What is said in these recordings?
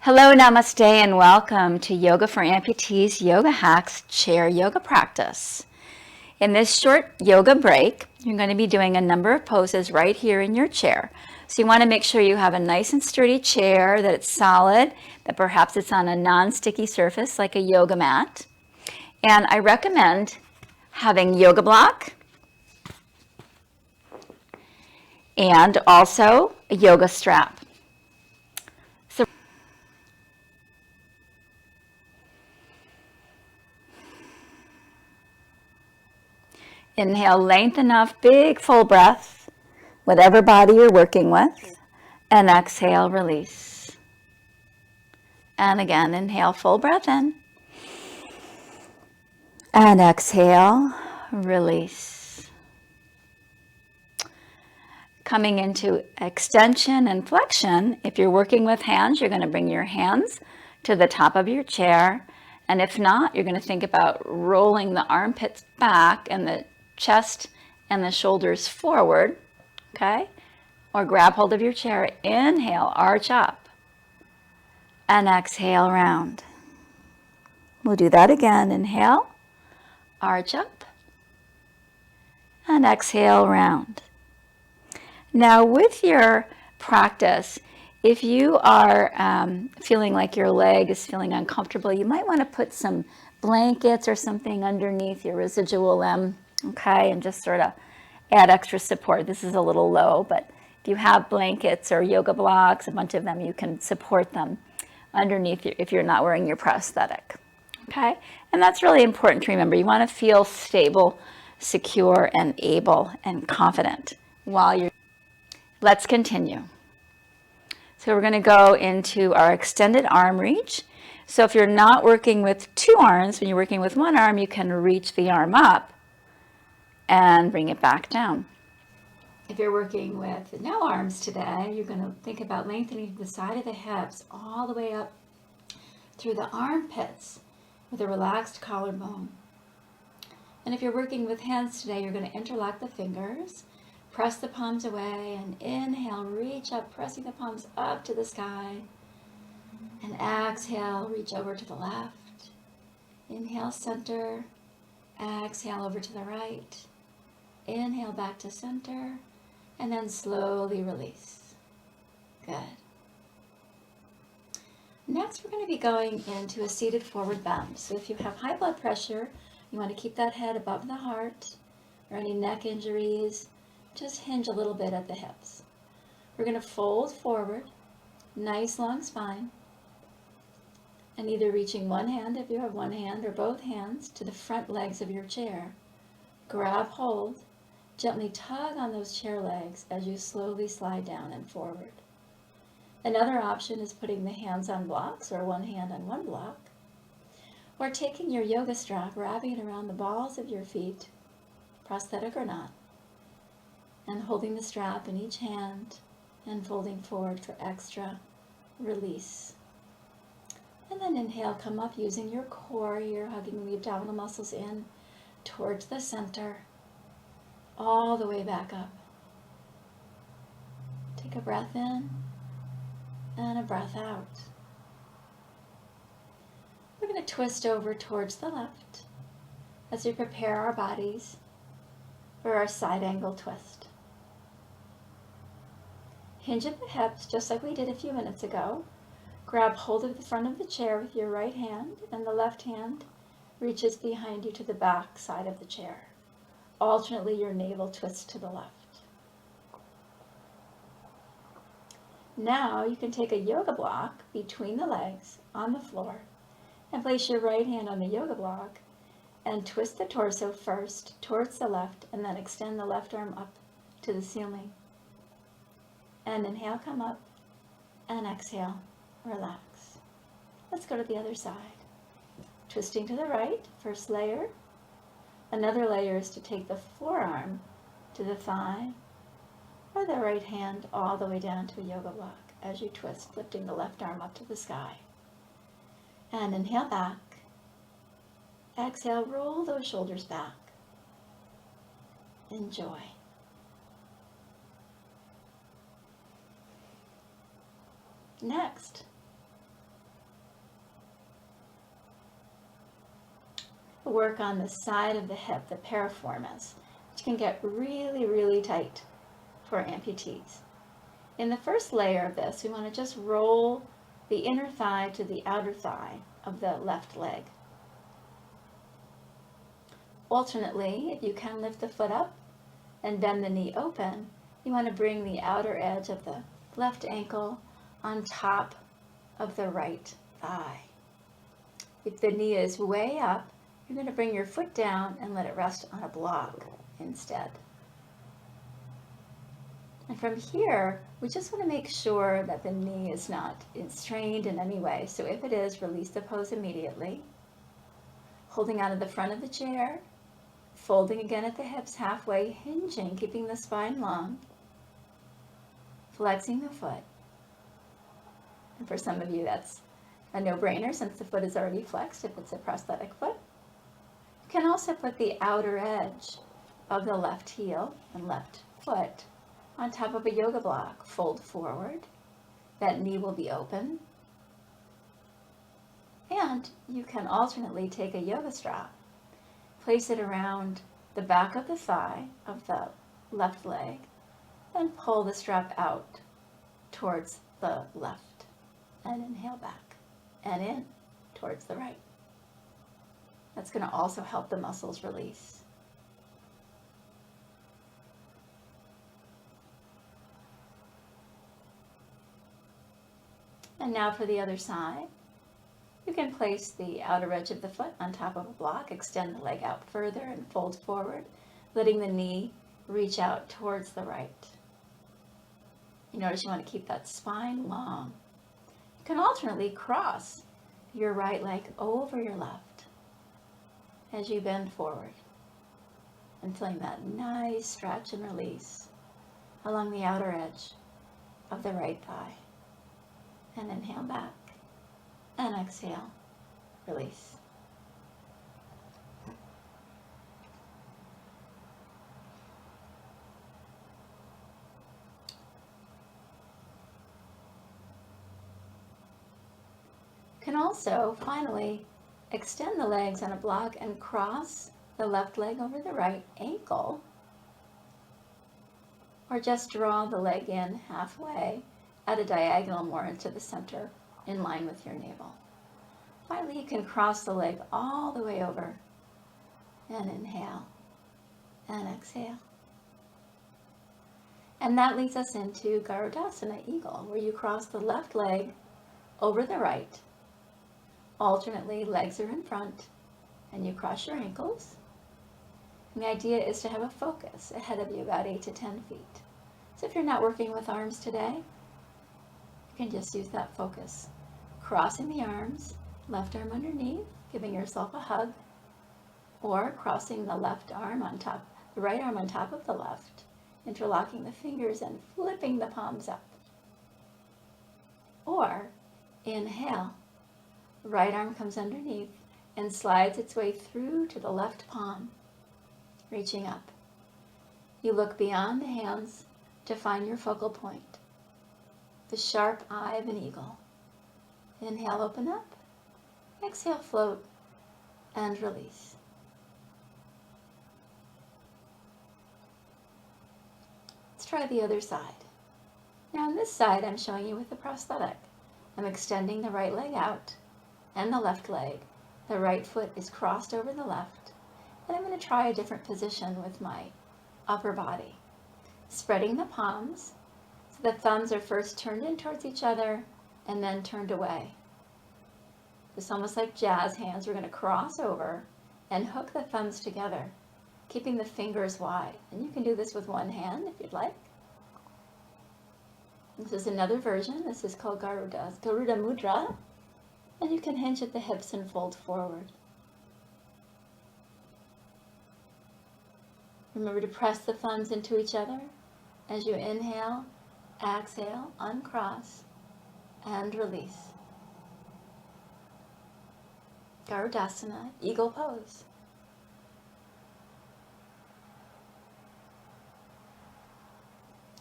Hello, namaste, and welcome to Yoga for Amputees Yoga Hacks Chair Yoga Practice. In this short yoga break, you're going to be doing a number of poses right here in your chair. So you want to make sure you have a nice and sturdy chair, that it's solid, that perhaps it's on a non-sticky surface like a yoga mat. And I recommend having yoga block and also a yoga strap. Inhale, lengthen up, big full breath, whatever body you're working with, and exhale, release. And again, inhale, full breath in, and exhale, release. Coming into extension and flexion, if you're working with hands, you're going to bring your hands to the top of your chair, and if not, you're going to think about rolling the armpits back and the chest and the shoulders forward, okay? Or grab hold of your chair, inhale, arch up, and exhale, round. We'll do that again. Inhale, arch up, and exhale, round. Now with your practice, if you are feeling like your leg is feeling uncomfortable, you might want to put some blankets or something underneath your residual limb, okay, and just sort of add extra support. This is a little low, but if you have blankets or yoga blocks, a bunch of them, you can support them underneath if you're not wearing your prosthetic, okay? And that's really important to remember. You want to feel stable, secure, and able and confident while you're... Let's continue. So we're going to go into our extended arm reach. So if you're not working with two arms, when you're working with one arm, you can reach the arm up and bring it back down. If you're working with no arms today, you're going to think about lengthening the side of the hips all the way up through the armpits with a relaxed collarbone. And if you're working with hands today, you're going to interlock the fingers, press the palms away, and inhale, reach up, pressing the palms up to the sky. And exhale, reach over to the left. Inhale, center. Exhale, over to the right. Inhale, back to center. And then slowly release. Good. Next, we're going to be going into a seated forward bend. So if you have high blood pressure, you want to keep that head above the heart, or any neck injuries, just hinge a little bit at the hips. We're going to fold forward, nice long spine, and either reaching one hand, if you have one hand, or both hands to the front legs of your chair. Grab hold, gently tug on those chair legs as you slowly slide down and forward. Another option is putting the hands on blocks, or one hand on one block, or taking your yoga strap, wrapping it around the balls of your feet, prosthetic or not, and holding the strap in each hand and folding forward for extra release. And then inhale, come up using your core. You're hugging the abdominal muscles in towards the center, all the way back up. Take a breath in and a breath out. We're going to twist over towards the left as we prepare our bodies for our side angle twist. Hinge at the hips, just like we did a few minutes ago. Grab hold of the front of the chair with your right hand, and the left hand reaches behind you to the back side of the chair. Alternately, your navel twists to the left. Now you can take a yoga block between the legs on the floor and place your right hand on the yoga block and twist the torso first towards the left, and then extend the left arm up to the ceiling. And inhale, come up, and exhale, relax. Let's go to the other side. Twisting to the right, first layer. Another layer is to take the forearm to the thigh, or the right hand all the way down to a yoga block as you twist, lifting the left arm up to the sky. And inhale back. Exhale, roll those shoulders back. Enjoy. Next, work on the side of the hip, the piriformis, which can get really, really tight for amputees. In the first layer of this, we want to just roll the inner thigh to the outer thigh of the left leg. Alternately, if you can lift the foot up and bend the knee open, you want to bring the outer edge of the left ankle on top of the right thigh. If the knee is way up, you're going to bring your foot down and let it rest on a block instead. And from here, we just want to make sure that the knee is not strained in any way. So if it is, release the pose immediately. Holding out of the front of the chair, folding again at the hips halfway, hinging, keeping the spine long, flexing the foot. And for some of you, that's a no-brainer since the foot is already flexed if it's a prosthetic foot. You can also put the outer edge of the left heel and left foot on top of a yoga block. Fold forward. That knee will be open. And you can alternately take a yoga strap, place it around the back of the thigh of the left leg, and pull the strap out towards the left. And inhale back and in towards the right. That's going to also help the muscles release. And now for the other side. You can place the outer edge of the foot on top of a block, extend the leg out further and fold forward, letting the knee reach out towards the right. You notice you want to keep that spine long. You can alternately cross your right leg over your left as you bend forward and feeling that nice stretch and release along the outer edge of the right thigh. And inhale back and exhale, release. You can also finally extend the legs on a block and cross the left leg over the right ankle, or just draw the leg in halfway at a diagonal more into the center in line with your navel. Finally, you can cross the leg all the way over and inhale and exhale. And that leads us into Garudasana, Eagle, where you cross the left leg over the right. Alternately, legs are in front and you cross your ankles. And the idea is to have a focus ahead of you about 8 to 10 feet. So if you're not working with arms today, you can just use that focus. Crossing the arms, left arm underneath, giving yourself a hug, or crossing the left arm on top, the right arm on top of the left, interlocking the fingers and flipping the palms up. Or inhale, right arm comes underneath and slides its way through to the left palm, reaching up. You look beyond the hands to find your focal point, the sharp eye of an eagle. Inhale, open up. Exhale, float and release. Let's try the other side. Now on this side, I'm showing you with the prosthetic. I'm extending the right leg out and the left leg. The right foot is crossed over the left. And I'm going to try a different position with my upper body. Spreading the palms. So the thumbs are first turned in towards each other and then turned away. It's almost like jazz hands. We're going to cross over and hook the thumbs together, keeping the fingers wide. And you can do this with one hand if you'd like. This is another version. This is called Garuda Mudra. And you can hinge at the hips and fold forward. Remember to press the thumbs into each other as you inhale, exhale, uncross, and release. Garudasana, Eagle Pose.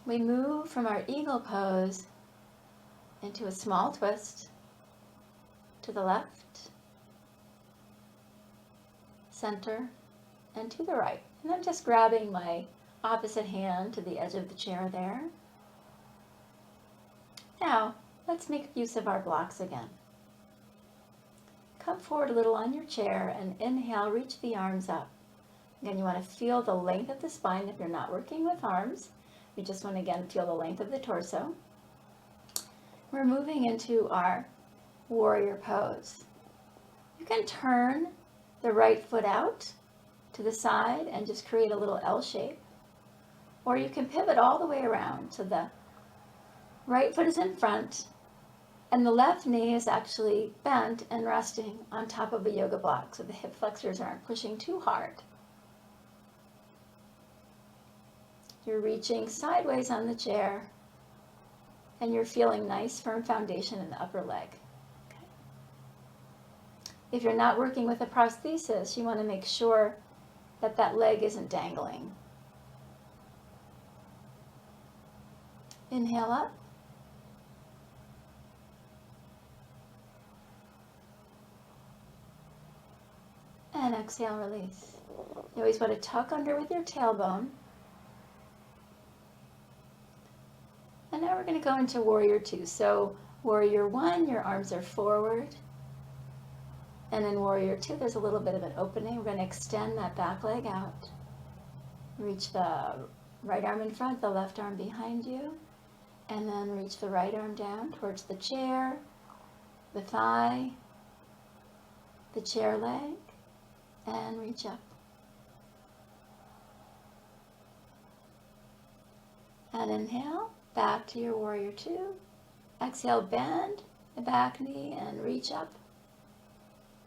We move from our Eagle Pose into a small twist to the left, center, and to the right. And I'm just grabbing my opposite hand to the edge of the chair there. Now, let's make use of our blocks again. Come forward a little on your chair and inhale, reach the arms up. Again, you want to feel the length of the spine if you're not working with arms. You just want to, again, feel the length of the torso. We're moving into our warrior pose. You can turn the right foot out to the side and just create a little L shape. Or you can pivot all the way around so the right foot is in front and the left knee is actually bent and resting on top of a yoga block so the hip flexors aren't pushing too hard. You're reaching sideways on the chair and you're feeling nice firm foundation in the upper leg. Okay. If you're not working with a prosthesis, you want to make sure that that leg isn't dangling. Inhale up. And exhale, release. You always want to tuck under with your tailbone. And now we're going to go into warrior two. So warrior one, your arms are forward. And in warrior two, there's a little bit of an opening. We're going to extend that back leg out. Reach the right arm in front, the left arm behind you. And then reach the right arm down towards the chair, the thigh, the chair leg, and reach up. And inhale, back to your warrior two. Exhale, bend the back knee and reach up.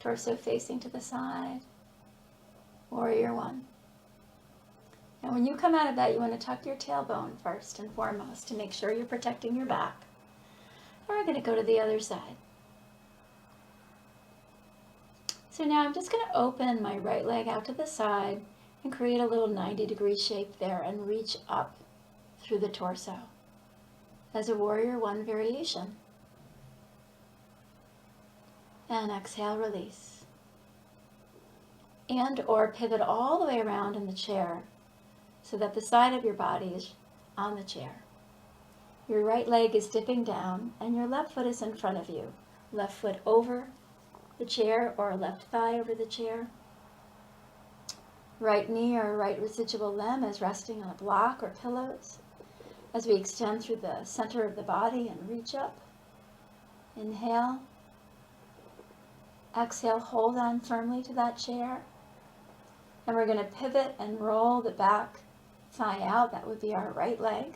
Torso facing to the side. Warrior one. And when you come out of that, you want to tuck your tailbone first and foremost to make sure you're protecting your back. And we're going to go to the other side. So now I'm just going to open my right leg out to the side and create a little 90-degree shape there and reach up through the torso as a warrior one variation. And exhale, release. And or pivot all the way around in the chair so that the side of your body is on the chair. Your right leg is dipping down and your left foot is in front of you. Left foot over the chair or left thigh over the chair. Right knee or right residual limb is resting on a block or pillows as we extend through the center of the body and reach up. Inhale. Exhale, hold on firmly to that chair. And we're going to pivot and roll the back thigh out. That would be our right leg.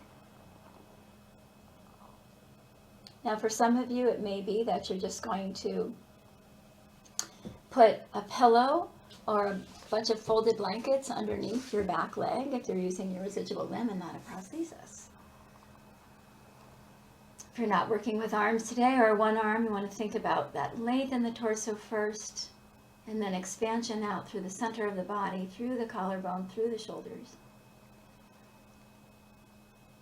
Now for some of you, it may be that you're just going to put a pillow or a bunch of folded blankets underneath your back leg if you're using your residual limb and not a prosthesis. If you're not working with arms today or one arm, you want to think about that length in the torso first and then expansion out through the center of the body, through the collarbone, through the shoulders.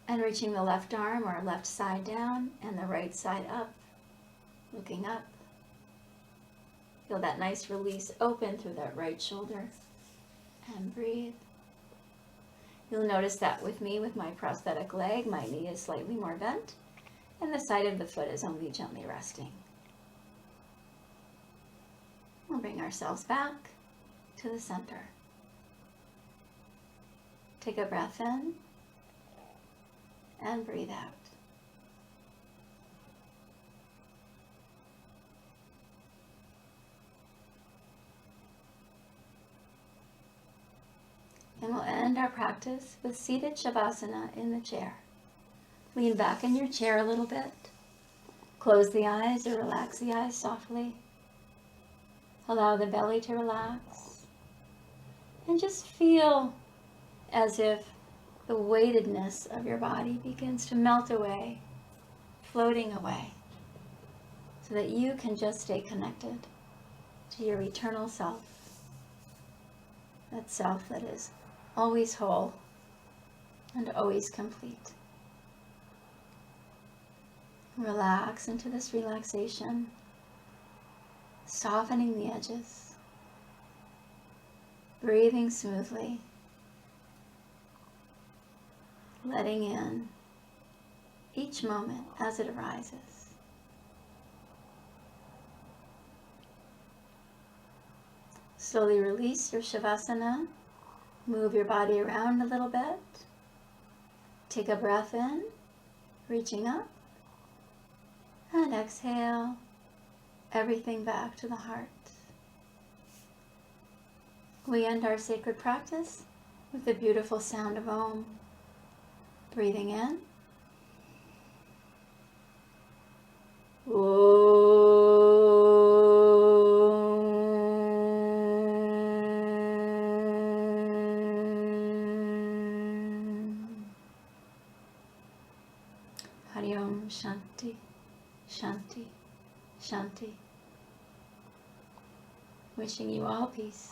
And reaching the left arm or left side down and the right side up, looking up. Feel that nice release open through that right shoulder and breathe. You'll notice that with me, with my prosthetic leg, my knee is slightly more bent and the side of the foot is only gently resting. We'll bring ourselves back to the center. Take a breath in and breathe out. And we'll end our practice with seated Savasana in the chair. Lean back in your chair a little bit. Close the eyes or relax the eyes softly. Allow the belly to relax. And just feel as if the weightedness of your body begins to melt away, floating away, so that you can just stay connected to your eternal self. That self that is always whole and always complete. Relax into this relaxation, softening the edges. breathing smoothly, letting in each moment as it arises. Slowly release your Savasana. Move your body around a little bit. Take a breath in, reaching up, and exhale everything back to the heart. We end our sacred practice with the beautiful sound of Om. Breathing in. Hari Om, Shanti, Shanti, Shanti. Wishing you all peace.